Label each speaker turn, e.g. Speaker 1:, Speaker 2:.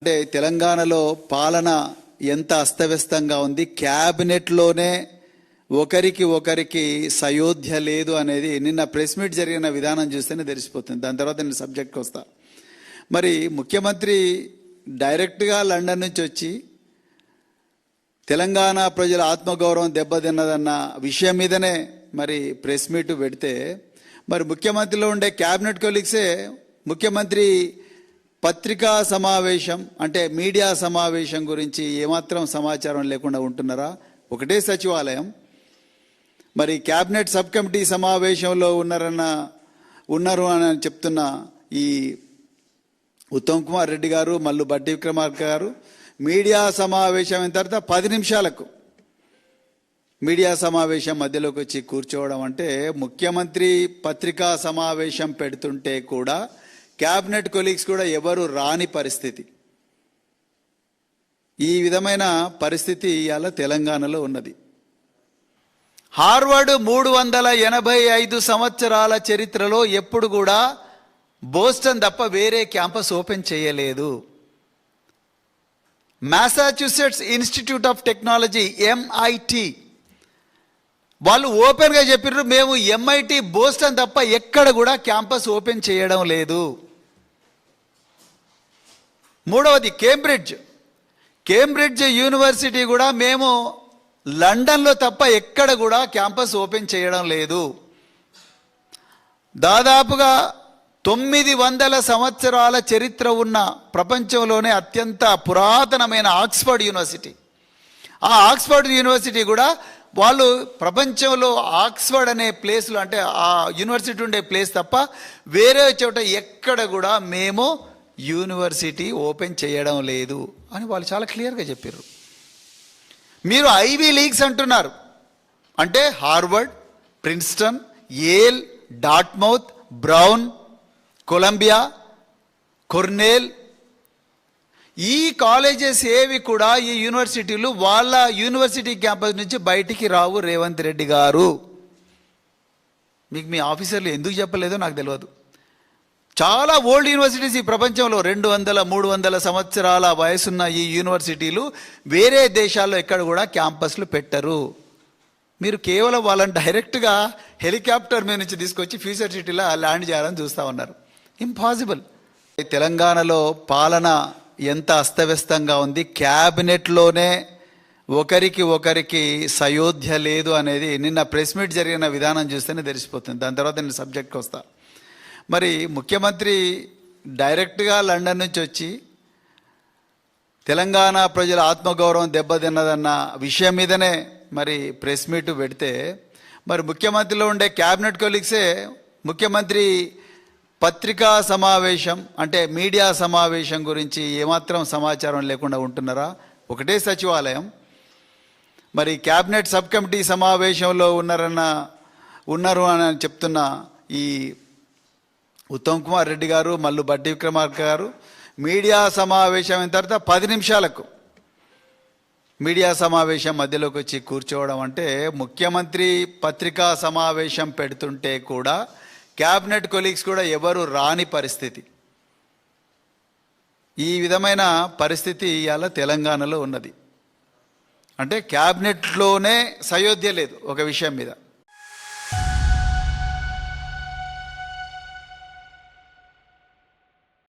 Speaker 1: అంటే తెలంగాణలో పాలన ఎంత అస్తవ్యస్తంగా ఉంది, క్యాబినెట్లోనే ఒకరికి సయోధ్య లేదు అనేది నిన్న ప్రెస్ మీట్ జరిగిన విధానం చూస్తేనే తెలిసిపోతుంది. దాని తర్వాత నేను సబ్జెక్ట్కి వస్తా. మరి ముఖ్యమంత్రి డైరెక్ట్గా లండన్ నుంచి వచ్చి తెలంగాణ ప్రజల ఆత్మగౌరవం దెబ్బతిన్నదన్న విషయం మీదనే మరి ప్రెస్ మీట్ పెడితే, మరి ముఖ్యమంత్రిలో ఉండే క్యాబినెట్ కొలీగ్సే ముఖ్యమంత్రి పత్రికా సమావేశం అంటే మీడియా సమావేశం గురించి ఏమాత్రం సమాచారం లేకుండా ఉంటున్నారా? ఒకటే సచివాలయం, మరి క్యాబినెట్ సబ్ కమిటీ సమావేశంలో ఉన్నారు అని చెప్తున్న ఈ ఉత్తమ్ కుమార్ రెడ్డి గారు, మల్లు బట్టి విక్రమార్క గారు మీడియా సమావేశం అయిన తర్వాత 10 నిమిషాలకు మీడియా సమావేశం మధ్యలోకి వచ్చి కూర్చోవడం అంటే, ముఖ్యమంత్రి పత్రికా సమావేశం పెడుతుంటే కూడా క్యాబినెట్ కొలీగ్స్ కూడా ఎవరు రాని పరిస్థితి. ఈ విధమైన పరిస్థితి ఇవాళ తెలంగాణలో ఉన్నది. హార్వర్డ్ 385 సంవత్సరాల చరిత్రలో ఎప్పుడు కూడా బోస్టన్ తప్ప వేరే క్యాంపస్ ఓపెన్ చేయలేదు. మాసాచ్యూసెట్స్ ఇన్స్టిట్యూట్ ఆఫ్ టెక్నాలజీ MIT వాళ్ళు ఓపెన్గా చెప్పారు, మేము MIT బోస్టన్ తప్ప ఎక్కడ కూడా క్యాంపస్ ఓపెన్ చేయడం లేదు. మూడవది కేంబ్రిడ్జ్ యూనివర్సిటీ కూడా మేము లండన్లో తప్ప ఎక్కడ కూడా క్యాంపస్ ఓపెన్ చేయడం లేదు. దాదాపుగా 900 సంవత్సరాల చరిత్ర ఉన్న ప్రపంచంలోనే అత్యంత పురాతనమైన ఆక్స్ఫర్డ్ యూనివర్సిటీ, ఆ ఆక్స్ఫర్డ్ యూనివర్సిటీ కూడా వాళ్ళు ప్రపంచంలో ఆక్స్ఫర్డ్ అనే ప్లేస్లో అంటే ఆ యూనివర్సిటీ ఉండే ప్లేస్ తప్ప వేరే చోట ఎక్కడ కూడా మేము యూనివర్సిటీ ఓపెన్ చేయడం లేదు అని వాళ్ళు చాలా క్లియర్గా చెప్పారు. మీరు ఐవీ లీగ్స్ అంటున్నారు, అంటే Harvard, Princeton, Yale, Dartmouth, Brown, Columbia, Cornell, ఈ కాలేజెస్ ఏవి కూడా ఈ యూనివర్సిటీలు వాళ్ళ యూనివర్సిటీ క్యాంపస్ నుంచి బయటికి రావు. రేవంత్ రెడ్డి గారు మీకు మీ ఆఫీసర్లు ఎందుకు చెప్పలేదో నాకు తెలియదు. చాలా ఓల్డ్ యూనివర్సిటీస్ ఈ ప్రపంచంలో 200-300 సంవత్సరాల వయసున్న ఈ యూనివర్సిటీలు వేరే దేశాల్లో ఎక్కడ కూడా క్యాంపస్లు పెట్టరు. మీరు కేవలం వాళ్ళని డైరెక్ట్గా హెలికాప్టర్ మీద నుంచి తీసుకొచ్చి ఫ్యూచర్ సిటీలో ల్యాండ్ చేయాలని చూస్తూ ఉన్నారు. ఇంపాసిబుల్. తెలంగాణలో పాలన ఎంత అస్తవ్యస్తంగా ఉంది, క్యాబినెట్లోనే ఒకరికి సయోధ్య లేదు అనేది నిన్న ప్రెస్ మీట్ జరిగిన విధానం చూస్తేనే తెలిసిపోతుంది. దాని తర్వాత నేను సబ్జెక్ట్కి వస్తా. మరి ముఖ్యమంత్రి డైరెక్ట్గా లండన్ నుంచి వచ్చి తెలంగాణ ప్రజల ఆత్మగౌరవం దెబ్బతిన్నదన్న విషయం మీదనే మరి ప్రెస్ మీట్ పెడితే, మరి ముఖ్యమంత్రిలో ఉండే క్యాబినెట్ కొలీగ్సే ముఖ్యమంత్రి పత్రికా సమావేశం అంటే మీడియా సమావేశం గురించి ఏమాత్రం సమాచారం లేకుండా ఉంటున్నారా? ఒకటే సచివాలయం, మరి క్యాబినెట్ సబ్ కమిటీ సమావేశంలో ఉన్నారు అని చెప్తున్న ఈ ఉత్తమ్ కుమార్ రెడ్డి గారు, మల్లు బట్టి విక్రమార్క గారు మీడియా సమావేశం అయిన తర్వాత 10 నిమిషాలకు మీడియా సమావేశం మధ్యలోకి వచ్చి కూర్చోవడం అంటే, ముఖ్యమంత్రి పత్రికా సమావేశం పెడుతుంటే కూడా క్యాబినెట్ కొలీగ్స్ కూడా ఎవరు రాని పరిస్థితి. ఈ విధమైన పరిస్థితి ఇవాళ తెలంగాణలో ఉన్నది. అంటే క్యాబినెట్లోనే సయోధ్య లేదు ఒక విషయం మీద.